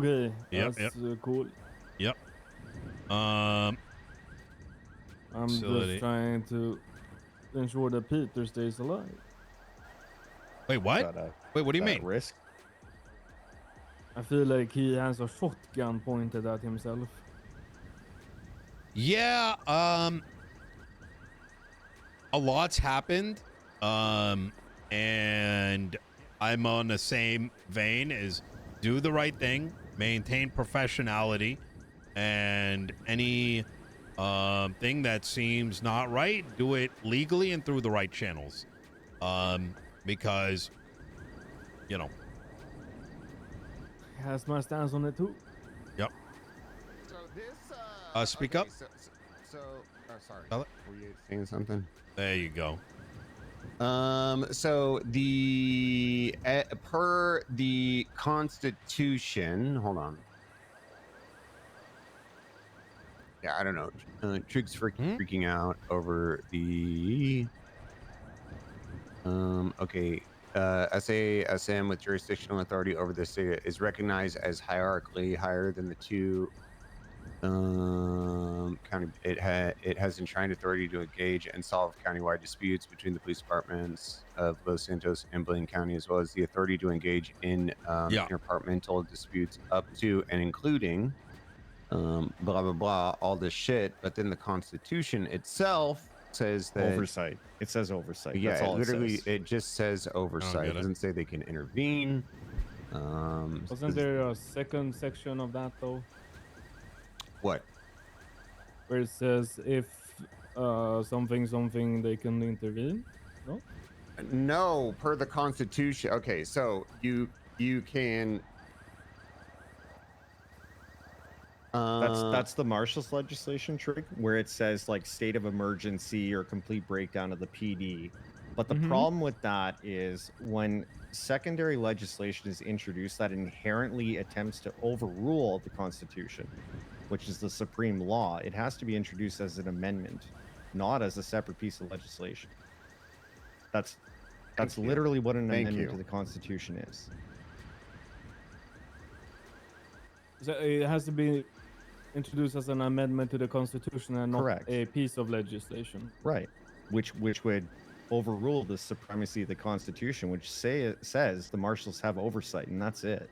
Okay, Yep, that's cool. Yep. I'm Facility. just trying to ensure that Peter stays alive. Wait, what? Wait, what do you mean? Risk? I feel like he has a shotgun pointed at himself. Yeah, a lot's happened. And I'm on the same vein as do the right thing, maintain professionality, and any thing that seems not right, do it legally and through the right channels. Because, you know. Has my stance on it too. Yep. So this, speak okay, up. So, oh, sorry. Tell it. Were you saying something? There you go. So the per the Constitution, hold on. Yeah, I don't know. Trig's freaking out over the okay. SM with jurisdictional authority over the state is recognized as hierarchically higher than the two county. It has enshrined authority to engage and solve countywide disputes between the police departments of Los Santos and Blaine County, as well as the authority to engage in interdepartmental disputes up to and including blah blah blah, all this shit. But then the Constitution itself says that oversight. It says oversight. Yeah, that's all literally, it says. it just says oversight. It doesn't say they can intervene. Wasn't there a second section of that though? What? Where it says if something they can intervene? No. No, per the Constitution. Okay, so you can. That's the Marshals legislation trick, where it says like state of emergency or complete breakdown of the PD. But the problem with that is when secondary legislation is introduced that inherently attempts to overrule the Constitution, which is the supreme law, it has to be introduced as an amendment, not as a separate piece of legislation. That's literally what an amendment to the Constitution is. So it has to be introduced as an amendment to the Constitution and not a piece of legislation. Right. Which would overrule the supremacy of the Constitution, which says the marshals have oversight, and that's it.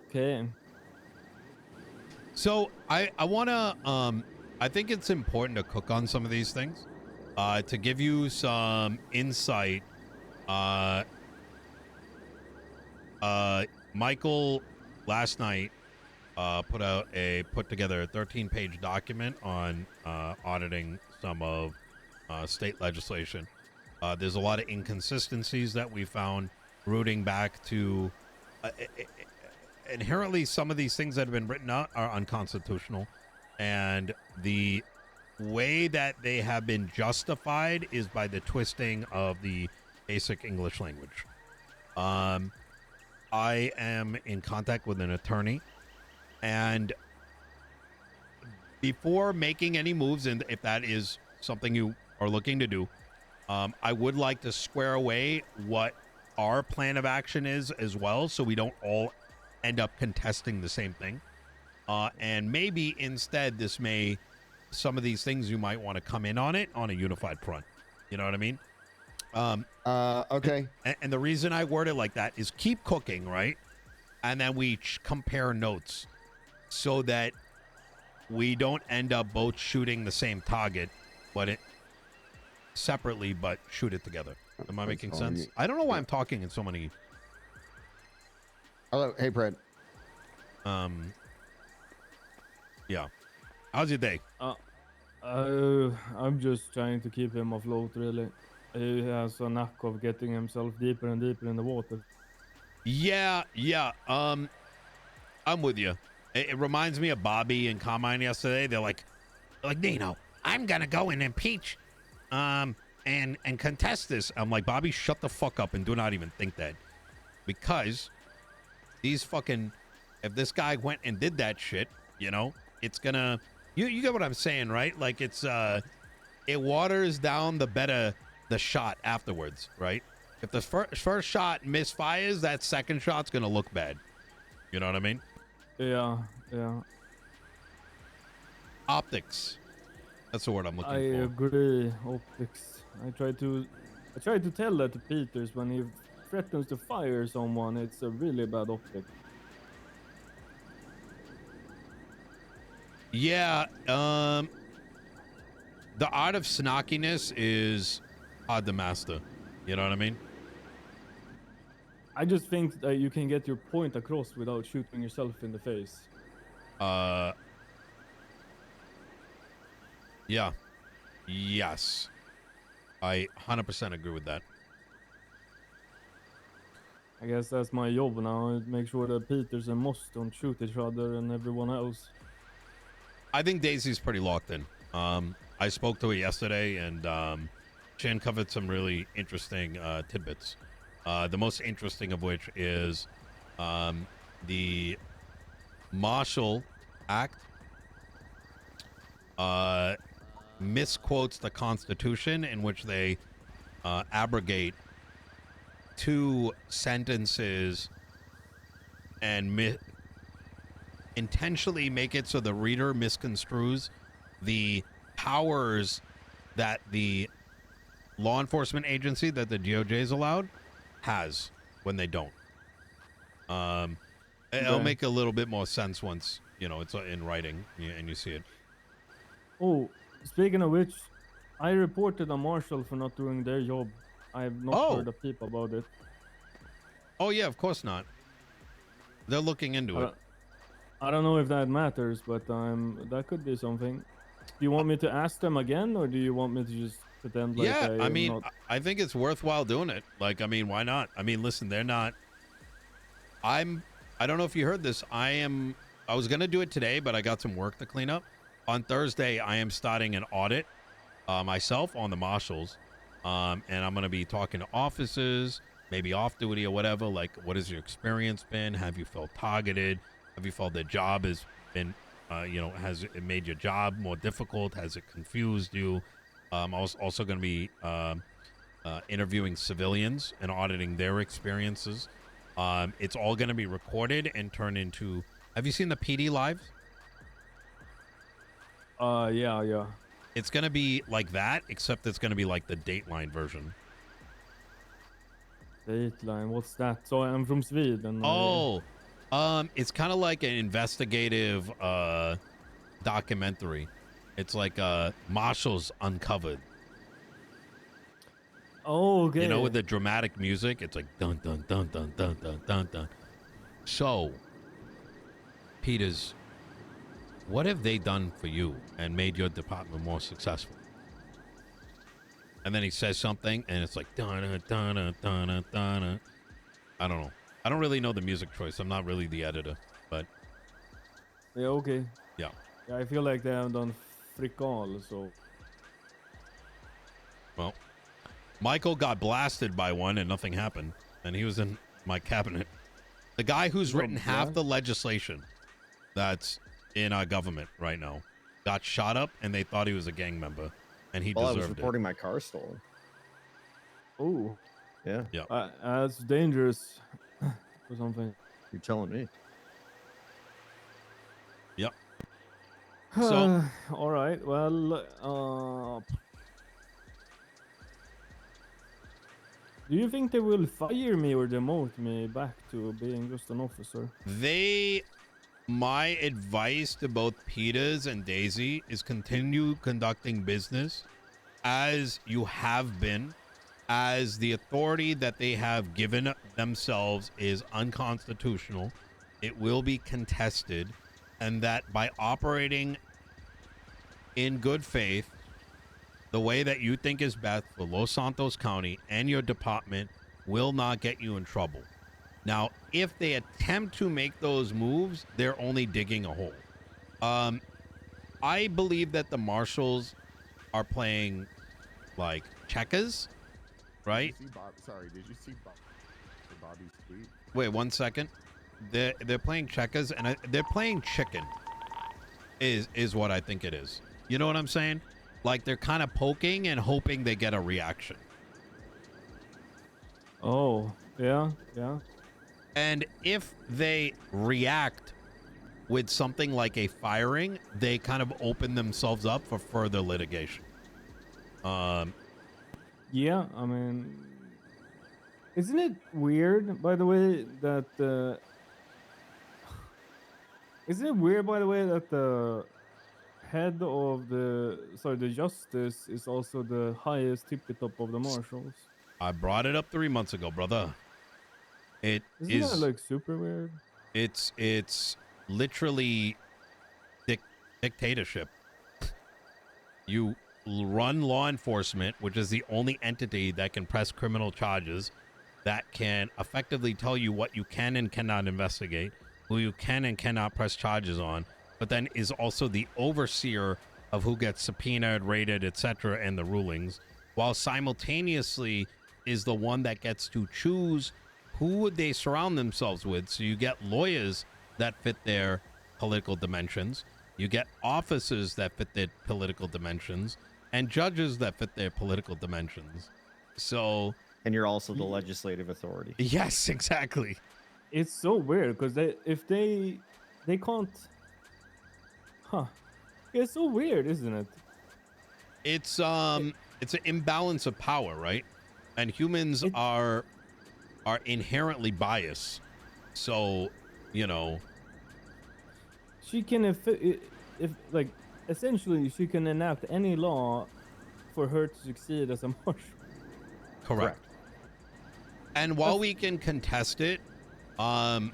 Okay. So I want to I think it's important to cook on some of these things to give you some insight. Michael last night put together a 13-page document on auditing some of state legislation. There's a lot of inconsistencies that we found rooting back to inherently some of these things that have been written out are unconstitutional, and the way that they have been justified is by the twisting of the basic English language. I am in contact with an attorney, and before making any moves, and if that is something you are looking to do, I would like to square away what our plan of action is as well, so we don't all end up contesting the same thing. And maybe instead some of these things you might want to come in on it on a unified front. You know what I mean? Okay. And the reason I word it like that is keep cooking, right? And then we compare notes so that we don't end up both shooting the same target, but it separately, but shoot it together. Am I making sense? I don't know why I'm talking in so many. Hello. Hey, Fred. Yeah. How's your day? I'm just trying to keep him afloat, really. He has a knack of getting himself deeper and deeper in the water. Yeah. I'm with you. It reminds me of Bobby and Carmine yesterday. They're like Nino, I'm gonna go and impeach, and contest this. I'm like, Bobby, shut the fuck up and do not even think that, because these fucking, if this guy went and did that shit, you know, it's gonna, you get what I'm saying, right? Like it's it waters down the shot afterwards, right? If the first shot misfires, that second shot's gonna look bad. You know what I mean? Yeah, yeah. Optics. That's the word I'm looking I for. agree. Optics. I try to tell that to Peters when he threatens to fire someone. It's a really bad optic. Yeah. The art of snarkiness is hard to master. You know what I mean? I just think that you can get your point across without shooting yourself in the face. Yeah. Yes. I 100% agree with that. I guess that's my job now. Make sure that Peters and Moss don't shoot each other and everyone else. I think Daisy's pretty locked in. I spoke to her yesterday, and she uncovered some really interesting tidbits. The most interesting of which is the Marshall Act misquotes the Constitution, in which they abrogate 2 sentences and intentionally make it so the reader misconstrues the powers that the law enforcement agency that the DOJ is allowed has when they don't. It'll make a little bit more sense once, you know, it's in writing and you see it. Oh, speaking of which, I reported a marshal for not doing their job. I have not heard a peep about it. Oh yeah, of course not. They're looking into it. I don't know if that matters, but that could be something. Do you want me to ask them again, or do you want me to just pretend like I mean, I think it's worthwhile doing it. Like, I mean, why not? I mean, listen, they're not. I don't know if you heard this. I was gonna do it today, but I got some work to clean up. On Thursday, I am starting an audit myself on the marshals, and I'm gonna be talking to officers, maybe off duty or whatever. Like, what has your experience been? Have you felt targeted? Have you felt the job has been, has it made your job more difficult? Has it confused you? I'm also going to be interviewing civilians and auditing their experiences. It's all going to be recorded and turned into. Have you seen the PD Live? Yeah. It's going to be like that, except it's going to be like the Dateline version. Dateline, what's that? So I'm from Sweden. It's kind of like an investigative documentary. It's like Marshals Uncovered. Oh, okay. You know, with the dramatic music, it's like dun dun dun dun dun dun dun dun. So, Peters, what have they done for you and made your department more successful? And then he says something, and it's like dun dun dun dun dun. I don't know. I don't really know the music choice. I'm not really the editor, but yeah, okay. Yeah, I feel like they have done frick all. So, well, Michael got blasted by one and nothing happened, and he was in my cabinet. The guy who's written half the legislation that's in our government right now got shot up, and they thought he was a gang member, and he deserved it. I was reporting my car stolen. Oh, yeah. That's dangerous or something. You're telling me. Yep. So, all right. Well, do you think they will fire me or demote me back to being just an officer? My advice to both Peters and Daisy is continue conducting business as you have been, as the authority that they have given themselves is unconstitutional. It will be contested, and that by operating in good faith, the way that you think is best for Los Santos County and your department will not get you in trouble. Now, if they attempt to make those moves, they're only digging a hole. I believe that the marshals are playing like checkers, right? Did you see Bobby's tweet? Wait 1 second. They're playing checkers, and they're playing chicken. Is what I think it is. You know what I'm saying? Like, they're kind of poking and hoping they get a reaction. Oh, yeah. And if they react with something like a firing, they kind of open themselves up for further litigation. Yeah, I mean, isn't it weird, by the way, that isn't it weird, by the way, that the head of the justice is also the highest tippy top of the marshals? I brought it up 3 months ago, brother. It Isn't that is. like super weird? It's literally dictatorship. You run law enforcement, which is the only entity that can press criminal charges, that can effectively tell you what you can and cannot investigate, who you can and cannot press charges on, but then is also the overseer of who gets subpoenaed, raided, etc., and the rulings, while simultaneously is the one that gets to choose who would they surround themselves with. So you get lawyers that fit their political dimensions, you get officers that fit their political dimensions, and judges that fit their political dimensions. So, and you're also the legislative authority. Yes, exactly. It's so weird because if they can't, it's so weird, isn't it? It's an imbalance of power, right? And humans are inherently biased. So, you know, she can if like essentially she can enact any law for her to succeed as a marshal. Correct. And while we can contest it, and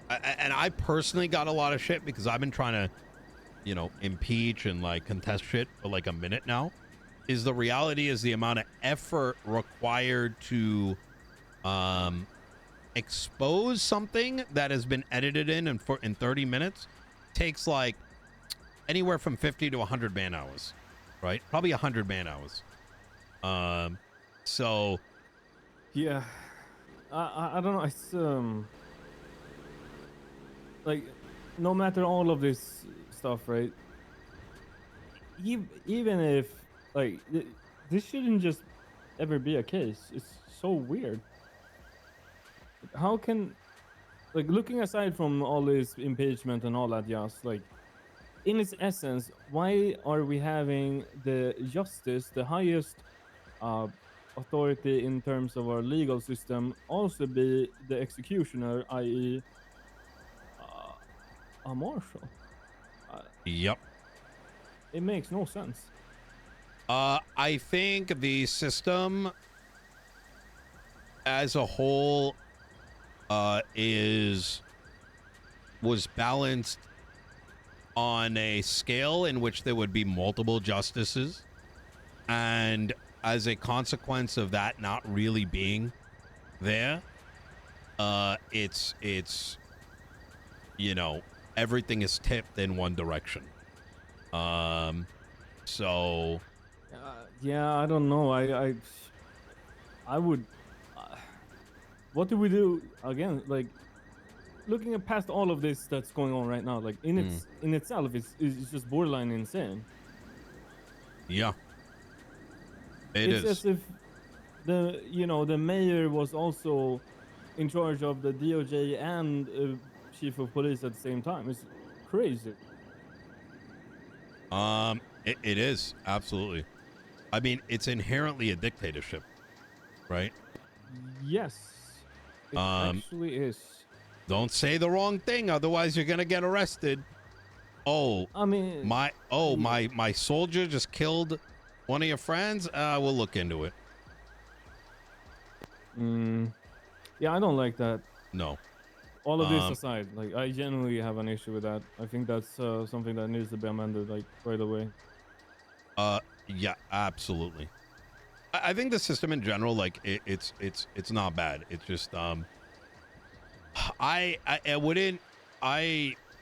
I personally got a lot of shit because I've been trying to, you know, impeach and like contest shit for like a minute now, is the reality is the amount of effort required to expose something that has been edited in 30 minutes takes like anywhere from 50 to 100 man hours, right? Probably 100 man hours. So yeah, I don't know. It's like no matter all of this stuff, right? Even if like this shouldn't just ever be a case. It's so weird. How can, like, looking aside from all this impeachment and all that, just like in its essence, why are we having the justice, the highest authority in terms of our legal system, also be the executioner, i.e. A marshal? Yep. It makes no sense. I think the system as a whole was balanced on a scale in which there would be multiple justices, and as a consequence of that not really being there, it's you know, everything is tipped in one direction. So yeah, I don't know. I would. What do we do again? Like, looking at past all of this that's going on right now, like in itself, it's just borderline insane. Yeah, it's as if the mayor was also in charge of the DOJ and chief of police at the same time. It's crazy. It is, absolutely. I mean, it's inherently a dictatorship, right? Yes, it actually is. Don't say the wrong thing, otherwise you're gonna get arrested. Oh, I mean, my soldier just killed one of your friends. We'll look into it. Yeah, I don't like that. No. All of this aside, like I genuinely have an issue with that. I think that's something that needs to be amended, like right away. Yeah, absolutely. I think the system in general, like it's not bad. It's just I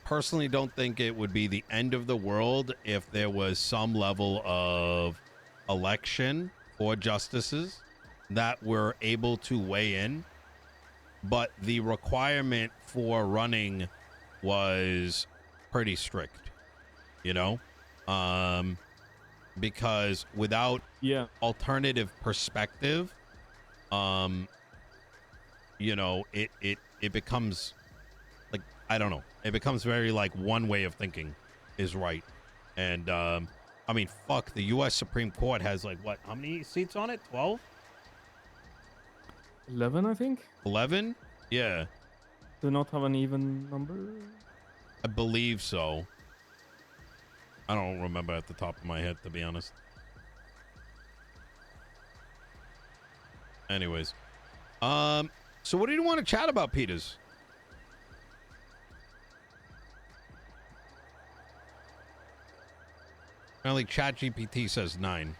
personally don't think it would be the end of the world if there was some level of election for justices that were able to weigh in, but the requirement for running was pretty strict, you know, because without alternative perspective, you know, it becomes like, I don't know, it becomes very like one way of thinking is right. And I mean, fuck, the U.S. Supreme Court has like what? How many seats on it? 12? 11, I think. 11? Yeah, Do not have an even number. I believe so. I don't remember at the top of my head, to be honest. Anyways, so what do you want to chat about, Peters? Apparently, ChatGPT says 9.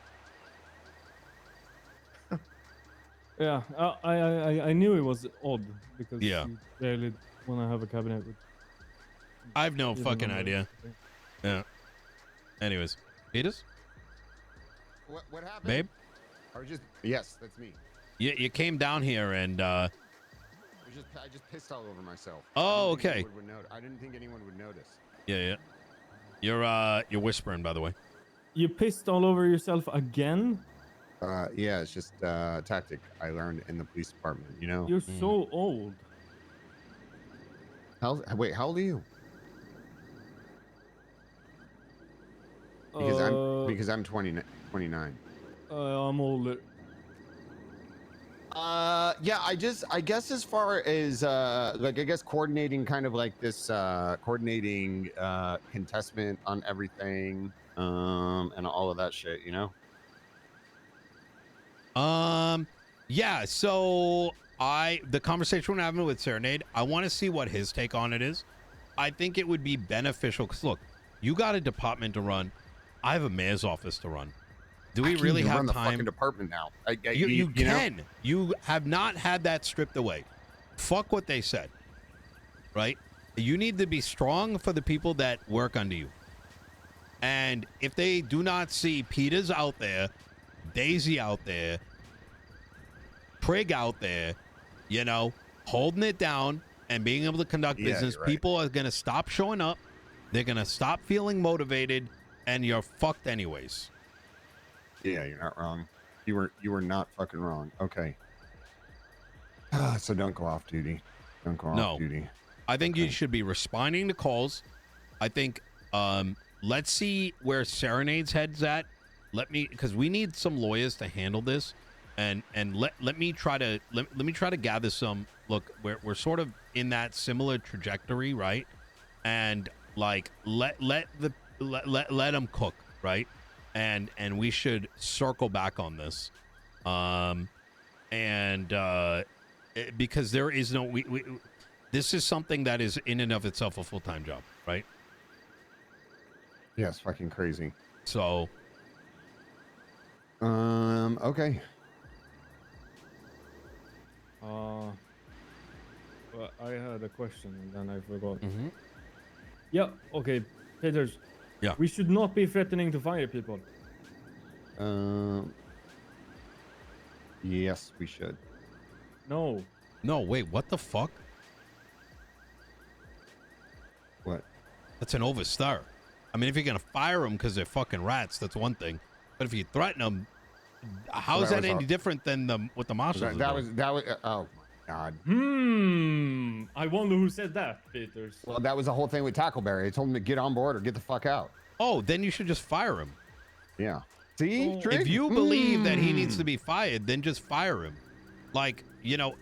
Yeah, I knew it was odd because Yeah. you rarely want to have a cabinet with. I have no even fucking numbers. idea. Yeah. Anyways, Peters, What happened? babe, I was just yes, that's me. you came down here and I just pissed all over myself. Oh, I didn't think okay. anyone would notice. I didn't think anyone would notice. yeah. You're whispering, by the way. You pissed all over yourself again? Yeah, it's just a tactic I learned in the police department. You know. You're so old. Wait, how old are you? Because I'm 29. I'm older. Yeah, I guess as far as like I guess coordinating kind of like this coordinating contestment on everything and all of that shit, you know. Yeah, so the conversation we're having with Serenade, I want to see what his take on it is. I think it would be beneficial because look, you got a department to run. I have a mayor's office to run. Do we really have run the time? fucking department now? You know? can. You have not had that stripped away. Fuck what they said. Right? You need to be strong for the people that work under you. And if they do not see Peters out there, Daisy out there, Prig out there, you know, holding it down and being able to conduct business, you're right. people are going to stop showing up. They're going to stop feeling motivated, and you're fucked anyways. Yeah, you're not wrong. You were not fucking wrong. Okay. So don't go off duty. Don't go off duty. I think you should be responding to calls. I think let's see where Serenade's head's at. Because we need some lawyers to handle this, and let me try to gather some. Look, we're sort of in that similar trajectory, right? And like let them cook, right? And we should circle back on this, because there is no this is something that is in and of itself a full-time job, right? Yeah, it's fucking crazy. So, okay. Well, I had a question and then I forgot. mhm. Yeah, okay, Peters. Yeah. We should not be threatening to fire people. Yes, we should. No. No, wait, what the fuck? What? That's an overstar. I mean, if you're gonna fire them because they're fucking rats, that's one thing. But if you threaten them, how is that any different than what the marshals? That was. Oh my god. I wonder who said that, Peters. Well, that was the whole thing with Tackleberry. I told him to get on board or get the fuck out. Oh, then you should just fire him. Yeah. See, Oh, Trig? If you believe that he needs to be fired, then just fire him. Like, you know,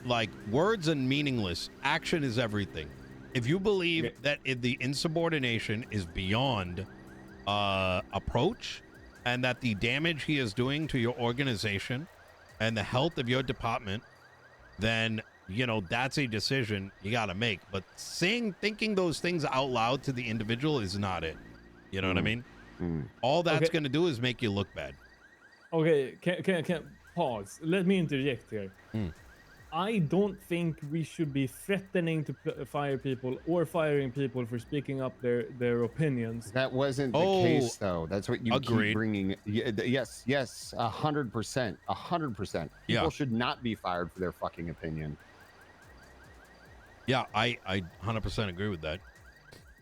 like words are meaningless. Action is everything. If you believe that the insubordination is beyond approach, and that the damage he is doing to your organization and the health of your department, then, you know, that's a decision you got to make. But thinking those things out loud to the individual is not it. You know what I mean? All that's going to do is make you look bad. Okay, can pause. Let me interject here. I don't think we should be threatening to fire people or firing people for speaking up their opinions. That wasn't the case, though. That's what you agreed. keep bringing. Yes, 100%. 100%. People should not be fired for their fucking opinion. Yeah, I 100% agree with that.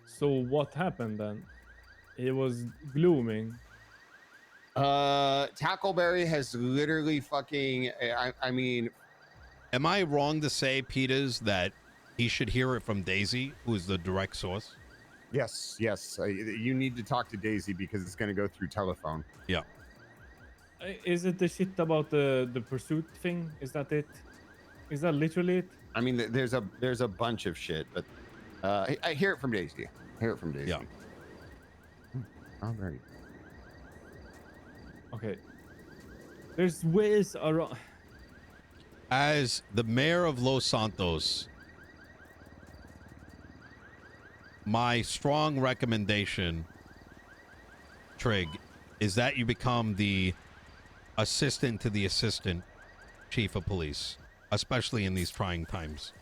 So what happened then? It was glooming. Tackleberry has literally fucking. I mean, Am I wrong to say, Peters, that he should hear it from Daisy, who is the direct source? Yes, yes. You need to talk to Daisy because it's going to go through telephone. Yeah. Is it the shit about the pursuit thing? Is that it? Is that literally it? I mean, there's a bunch of shit, but I hear it from Daisy. Hear it from Daisy. Yeah. Oh, very. Okay. There's ways around. As the mayor of Los Santos, my strong recommendation, Trig, is that you become the assistant to the assistant chief of police, especially in these trying times.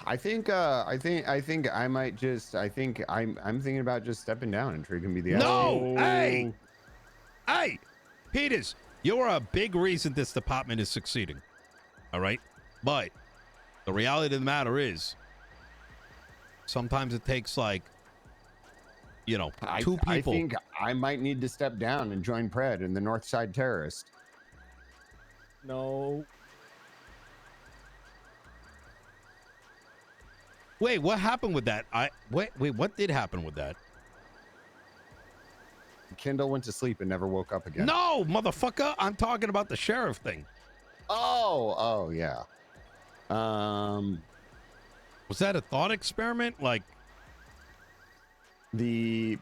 I think I might just. I think I'm thinking about just stepping down and Trig can be the. No! SC. Hey, Peters, you're a big reason this department is succeeding. All right, but the reality of the matter is, sometimes it takes like, you know, two people. I think I might need to step down and join Pred and the North Side Terrorist. No. Wait, what happened with that? Wait, what did happen with that? Kendall went to sleep and never woke up again. No, motherfucker! I'm talking about the sheriff thing. Oh, yeah. Was that a thought experiment? Like, I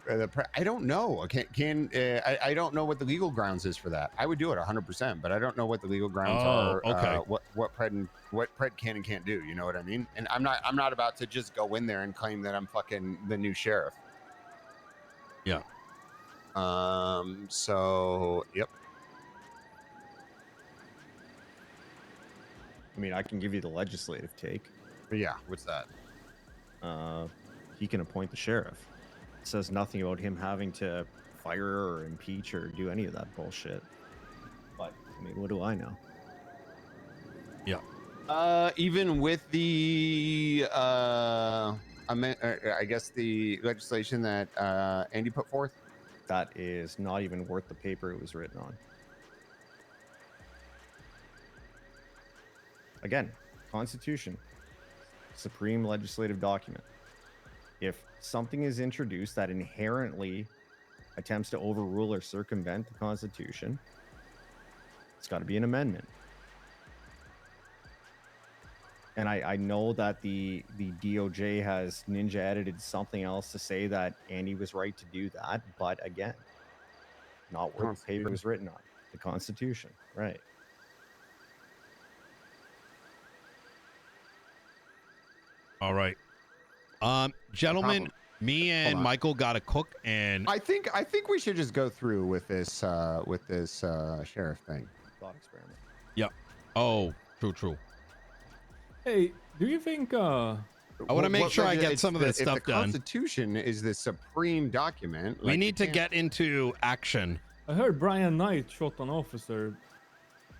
don't know. I don't know what the legal grounds is for that. I would do it 100%, but I don't know what the legal grounds are. Okay. What Pred can and can't do. You know what I mean? And I'm not about to just go in there and claim that I'm fucking the new sheriff. yeah. So yep. I mean, I can give you the legislative take. Yeah. What's that? He can appoint the sheriff. It says nothing about him having to fire or impeach or do any of that bullshit. But I mean, what do I know? Yeah. Even with the I guess the legislation that Andy put forth. That is not even worth the paper it was written on. Again, Constitution, supreme legislative document. If something is introduced that inherently attempts to overrule or circumvent the Constitution, it's got to be an amendment. And I know that the DOJ has ninja edited something else to say that Andy was right to do that, but again, not where the paper was written on. The Constitution, right? All right. Gentlemen, me and Michael got to cook, and I think we should just go through with this sheriff thing. Thought experiment. yeah. Oh, true. Hey, do you think I want to make sure I get some of this stuff if the done. Constitution is the supreme document. We need to get into action. I heard Brian Knight shot an officer.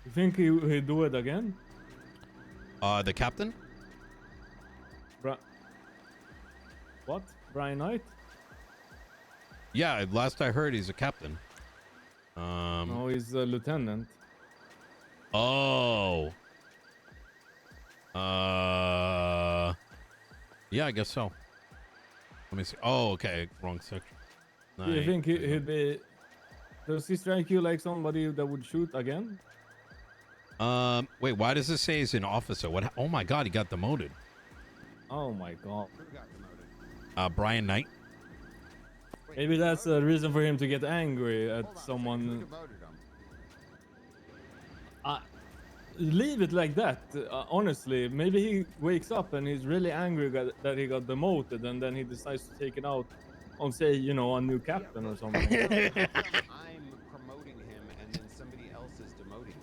You think he'll do it again? The captain? What? Brian Knight? Yeah, last I heard, he's a captain. No, he's a lieutenant. Oh. Yeah, I guess so. Let me see. Oh, okay, wrong section. Do you think he'd be? Does he strike you like somebody that would shoot again? Wait, why does this say he's an officer? What? Oh my God, he got demoted. Oh my God. Brian Knight. Maybe that's a reason for him to get angry at someone. Leave it like that. Honestly, maybe he wakes up and he's really angry that he got demoted, and then he decides to take it out on, say, you know, a new captain or something. I'm promoting him, and then somebody else is demoting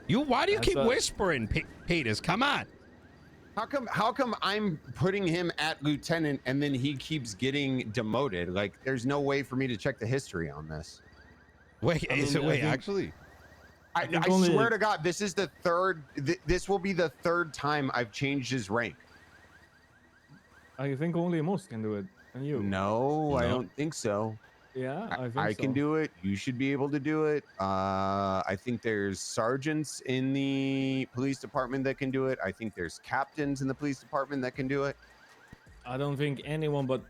him. Why do you keep whispering, Peters? Come on. How come I'm putting him at lieutenant and then he keeps getting demoted? Like, there's no way for me to check the history on this. Wait, actually? I swear to God, this is the third. This will be the third time I've changed his rank. I think only Moss can do it, and you. No, I don't think so. Yeah, I think I so. can do it. You should be able to do it. I think there's sergeants in the police department that can do it. I think there's captains in the police department that can do it. I don't think anyone but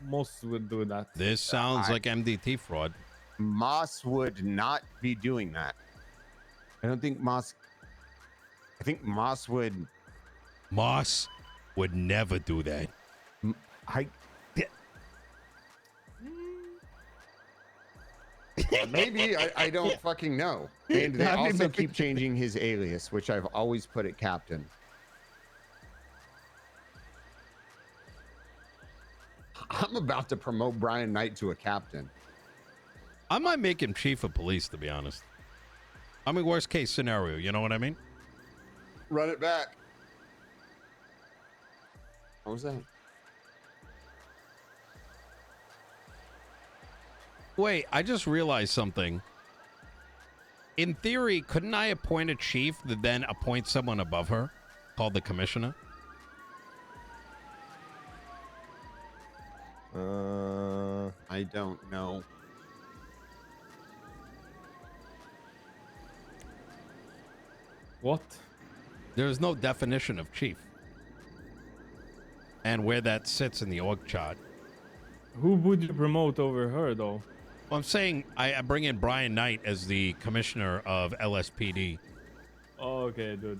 Moss would do that. This sounds I- like MDT fraud. Moss would not be doing that. I don't think Moss. I think Moss would. Moss would never do that. I. Maybe I don't fucking know. And they also keep changing his alias, which I've always put at Captain. I'm about to promote Brian Knight to a captain. I might make him chief of police, to be honest. I mean, worst case scenario, you know what I mean? Run it back. What was that? Wait, I just realized something. In theory, couldn't I appoint a chief that then appoint someone above her called the commissioner? I don't know. What? There's no definition of chief. And where that sits in the org chart. Who would you promote over her, though? Well, I'm saying I bring in Brian Knight as the commissioner of LSPD. Oh, okay, dude.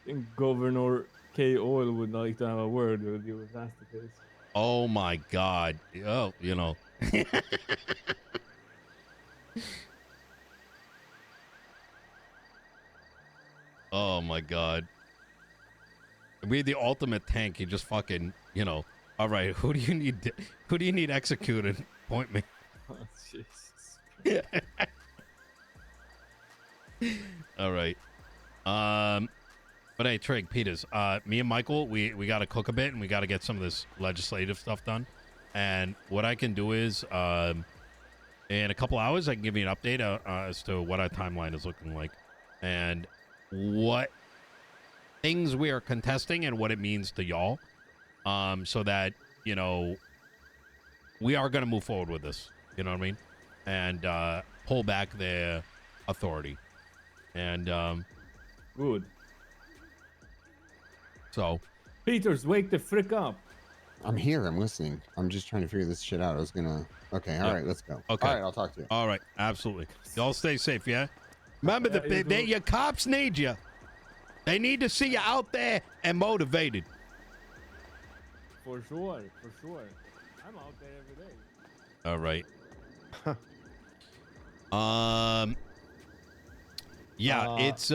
I think Governor K. Oil would like to have a word with you if that's the case. Oh my God. Oh, you know. Oh my God. Be the ultimate tank. You just fucking, you know. All right, who do you need? Who do you need executed? Point me. Oh, Jesus. All right. But hey, Trig, Peters, me and Michael, we got to cook a bit and we got to get some of this legislative stuff done. And what I can do is, in a couple hours, I can give you an update as to what our timeline is looking like and what things we are contesting and what it means to y'all. So that, you know, we are going to move forward with this. You know what I mean? And pull back their authority. And Good. so, Peters, wake the frick up. I'm here. I'm listening. I'm just trying to figure this shit out. I was gonna. Okay. All right. Let's go. Okay. All right. I'll talk to you. all right, absolutely. Y'all stay safe, yeah? Remember, your cops need you. They need to see you out there and motivated. For sure, for sure. I'm out there every day. All right. Yeah, it's